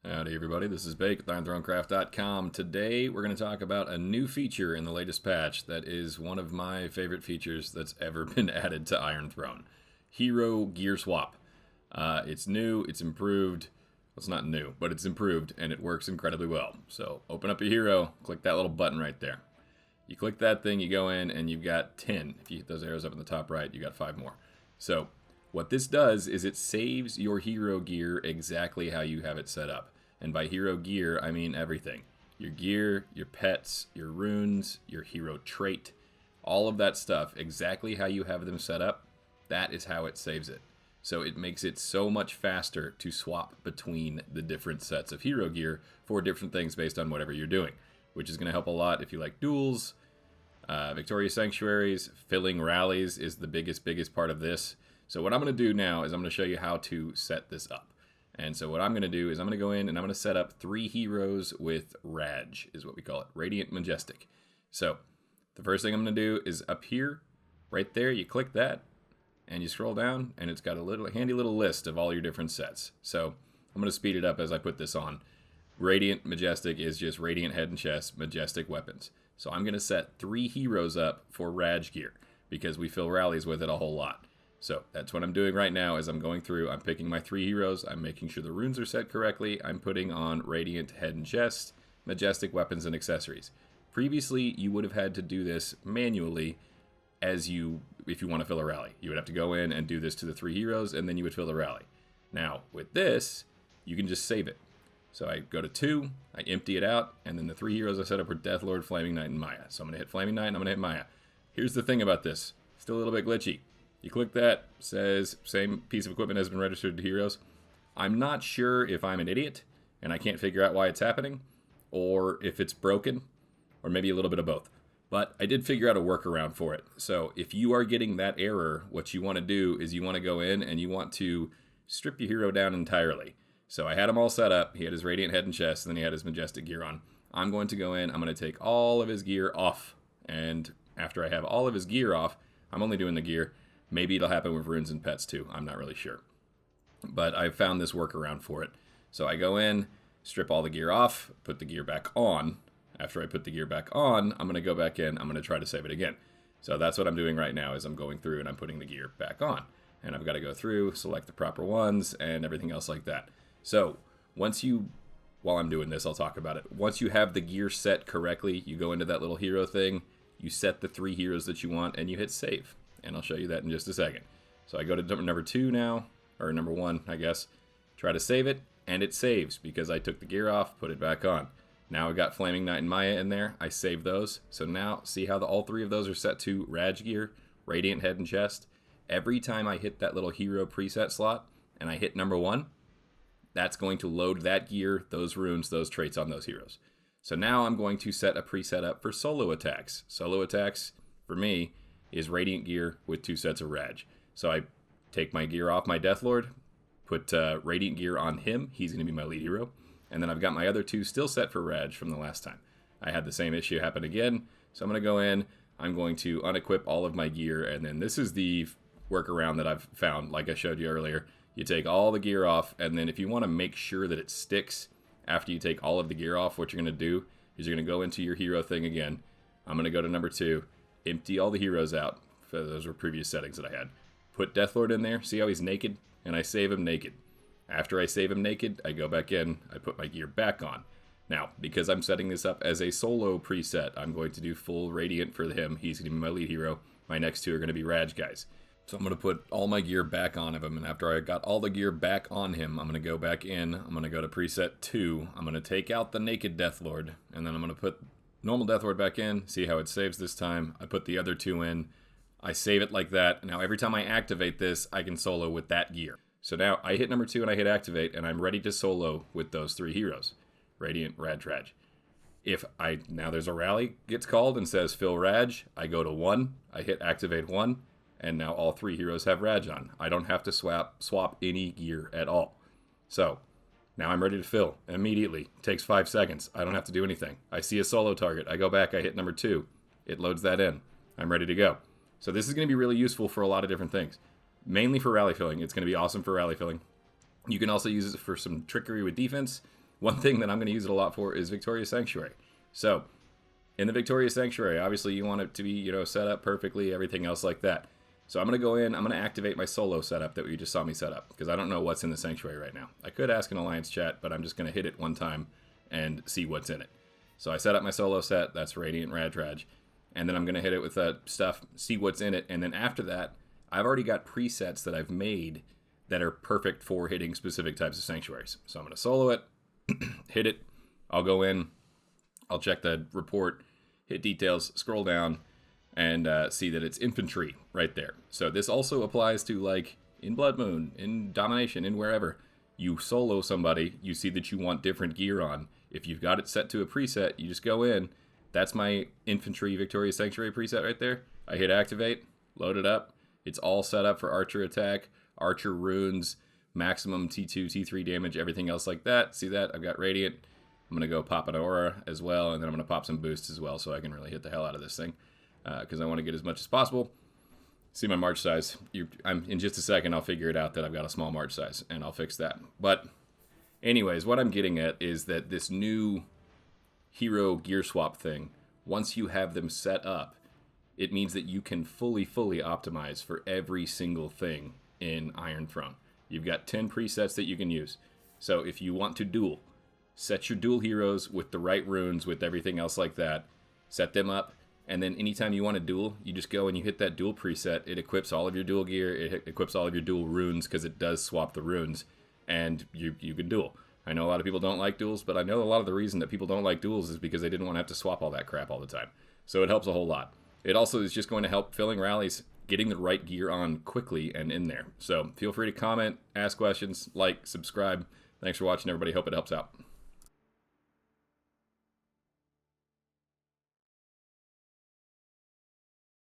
Howdy, everybody. This is Bake at IronThroneCraft.com. Today, we're going to talk about a new feature in the latest patch that is one of my favorite features that's ever been added to Iron Throne. Hero Gear Swap. It's new, it's improved. Well, it's not new, but it's improved, and it works incredibly well. So, open up your hero, click that little button right there. You click that thing, you go in, and you've got 10. If you hit those arrows up in the top right, you got 5 more. So, what this does is it saves your hero gear exactly how you have it set up. And by hero gear, I mean everything. Your gear, your pets, your runes, your hero trait, all of that stuff, exactly how you have them set up, that is how it saves it. So it makes it so much faster to swap between the different sets of hero gear for different things based on whatever you're doing, which is going to help a lot if you like duels, Victorious Sanctuaries. Filling rallies is the biggest part of this. So what I'm going to do now is I'm going to show you how to set this up. And so what I'm going to do is I'm going to go in and I'm going to set up 3 heroes with Raj, is what we call it, Radiant Majestic. So the first thing I'm going to do is up here, right there, you click that, and you scroll down, and it's got a handy little list of all your different sets. So I'm going to speed it up as I put this on. Radiant Majestic is just Radiant Head and Chest, Majestic Weapons. So I'm going to set 3 heroes up for Raj gear, because we fill rallies with it a whole lot. So that's what I'm doing right now as I'm going through. I'm picking my 3 heroes. I'm making sure the runes are set correctly. I'm putting on Radiant Head and Chest, Majestic Weapons and Accessories. Previously, you would have had to do this manually if you want to fill a rally. You would have to go in and do this to the 3 heroes, and then you would fill the rally. Now, with this, you can just save it. So I go to 2, I empty it out, and then the 3 heroes I set up are Deathlord, Flaming Knight, and Maya. So I'm going to hit Flaming Knight, and I'm going to hit Maya. Here's the thing about this. Still a little bit glitchy. You click that, says same piece of equipment has been registered to heroes. I'm not sure if I'm an idiot and I can't figure out why it's happening, or if it's broken, or maybe a little bit of both. But I did figure out a workaround for it. So if you are getting that error, what you want to do is you want to go in and you want to strip your hero down entirely. So I had him all set up. He had his Radiant Head and Chest, and then he had his Majestic gear on. I'm going to go in, I'm going to take all of his gear off. And after I have all of his gear off, I'm only doing the gear. Maybe it'll happen with runes and pets too. I'm not really sure. But I found this workaround for it. So I go in, strip all the gear off, put the gear back on. After I put the gear back on, I'm going to go back in. I'm going to try to save it again. So that's what I'm doing right now is I'm going through and I'm putting the gear back on. And I've got to go through, select the proper ones, and everything else like that. So while I'm doing this, I'll talk about it. Once you have the gear set correctly, you go into that little hero thing, you set the 3 heroes that you want, and you hit save. And I'll show you that in just a second. So I go to number 2 now, or number 1, I guess. Try to save it, and it saves because I took the gear off, put it back on. Now I've got Flaming Knight and Maya in there. I save those. So now, see how all 3 of those are set to Raj gear, Radiant Head and Chest? Every time I hit that little hero preset slot, and I hit number 1, that's going to load that gear, those runes, those traits on those heroes. So now I'm going to set a preset up for solo attacks. Solo attacks, for me, is Radiant gear with 2 sets of Raj. So I take my gear off my Deathlord, put Radiant gear on him. He's going to be my lead hero. And then I've got my other 2 still set for Raj from the last time. I had the same issue happen again. So I'm going to go in. I'm going to unequip all of my gear. And then this is the workaround that I've found, like I showed you earlier. You take all the gear off. And then if you want to make sure that it sticks after you take all of the gear off, what you're going to do is you're going to go into your hero thing again. I'm going to go to number 2. Empty all the heroes out. Those were previous settings that I had. Put Deathlord in there. See how he's naked? And I save him naked. After I save him naked, I go back in. I put my gear back on. Now, because I'm setting this up as a solo preset, I'm going to do full Radiant for him. He's going to be my lead hero. My next 2 are going to be Raj guys. So I'm going to put all my gear back on of him. And after I got all the gear back on him, I'm going to go back in. I'm going to go to preset 2. I'm going to take out the naked Deathlord. And then I'm going to put normal Deathlord back in, see how it saves this time. I put the other 2 in. I save it like that. Now every time I activate this, I can solo with that gear. So now I hit number 2 and I hit activate, and I'm ready to solo with those 3 heroes. Radiant, Raj. Now there's a rally gets called and says fill Raj. I go to 1, I hit activate 1, and now all 3 heroes have Raj on. I don't have to swap any gear at all. So now I'm ready to fill immediately. It takes 5 seconds. I don't have to do anything. I see a solo target. I go back, I hit number 2. It loads that in. I'm ready to go. So this is going to be really useful for a lot of different things. Mainly for rally filling. It's going to be awesome for rally filling. You can also use it for some trickery with defense. one thing that I'm going to use it a lot for is Victoria Sanctuary. So, in the Victoria Sanctuary, obviously you want it to be, set up perfectly, everything else like that. So I'm going to go in, I'm going to activate my solo setup that you just saw me set up, because I don't know what's in the Sanctuary right now. I could ask an Alliance chat, but I'm just going to hit it one time and see what's in it. So I set up my solo set, that's Radiant Radraj, and then I'm going to hit it with stuff, see what's in it, and then after that, I've already got presets that I've made that are perfect for hitting specific types of Sanctuaries. So I'm going to solo it, hit it, I'll go in, I'll check the report, hit details, scroll down, and see that it's infantry right there. So this also applies to, like, in Blood Moon, in Domination, in wherever. You solo somebody, you see that you want different gear on. If you've got it set to a preset, you just go in. That's my infantry Victoria Sanctuary preset right there. I hit activate, load it up. It's all set up for archer attack, archer runes, maximum T2, T3 damage, everything else like that. See that? I've got Radiant. I'm going to go pop an aura as well, and then I'm going to pop some boosts as well so I can really hit the hell out of this thing, because I want to get as much as possible. See my march size. In just a second, I'll figure it out that I've got a small march size, and I'll fix that. But anyways, what I'm getting at is that this new hero gear swap thing, once you have them set up, it means that you can fully optimize for every single thing in Iron Throne. You've got 10 presets that you can use. So if you want to duel, set your duel heroes with the right runes, with everything else like that. Set them up, and then anytime you want to duel, you just go and you hit that duel preset. It equips all of your duel gear, it equips all of your duel runes, because it does swap the runes, and you can duel. I know a lot of people don't like duels, but I know a lot of the reason that people don't like duels is because they didn't want to have to swap all that crap all the time. So it helps a whole lot. It also is just going to help filling rallies, getting the right gear on quickly and in there. So feel free to comment, ask questions, like, subscribe. Thanks for watching, everybody. Hope it helps out.